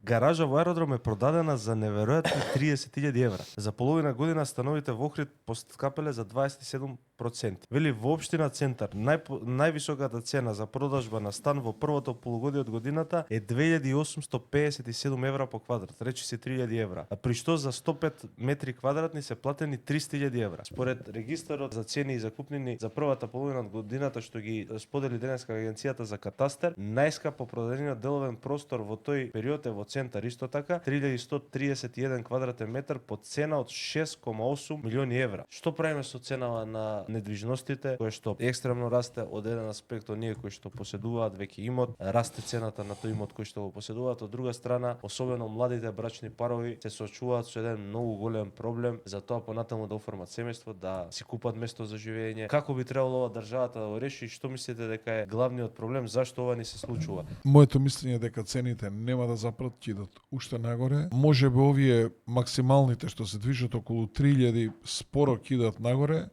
Гаража во аеродром е продадена за неверојатни 30.000 евра. За половина година становите во Охрид поскапеле за 27%. Вели во општина Центар највисоката цена за продажба на стан во првото полугодие од годината е 2857 евра по квадрат, речиси 3000 евра. А при што за 105 метри квадратни се платени 300.000 евра. Според регистарот за цени и закупнини за првата половина од годината што ги сподели денеска агенцијата за катастар, најскапо продадениот деловен простор во тој период е во Центар, исто така 3131 квадратен метар по цена од 6,8 милиони евра. Што правиме со ценава на недвижностите, кој што екстремно расте од еден аспект, оние кои што поседуваат веќе имот, расте цената на тој имот кој што го поседуваат, од друга страна, особено младите брачни парови се соочуваат со еден многу голем проблем за тоа понатаму да оформат семејство, да си купат место за живење. Како би требало ова државата да го реши и што мислите дека е главниот проблем, зашто ова ни се случува? Моето мислење е дека цените нема да запрат, ќе идат уште нагоре. Можеби овие максималните што се движат околу 3000 споро ќе идат нагоре,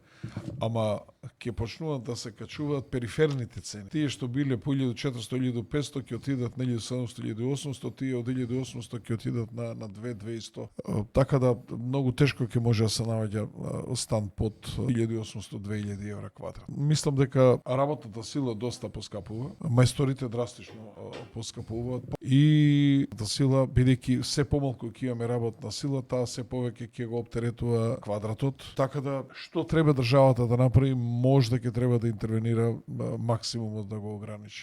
ама ќе почнуваат да се качуваат периферните цени. Тие што биле по 1400-1500 ќе отидат на 1700-1800, тие од 1800 ќе отидат на 2-2100. Така да многу тешко ќе може да се наоѓа стан под 1800-2000 евра квадрат. Мислам дека работната сила доста поскапува, мајсторите драстично поскапуваат и да сила, бидејќи се помалку ќе имаме работна сила, таа се повеќе ќе го оптеретува квадратот. Така да што треба државата да направи, можда ќе треба да интервенира максимумот да го ограничи.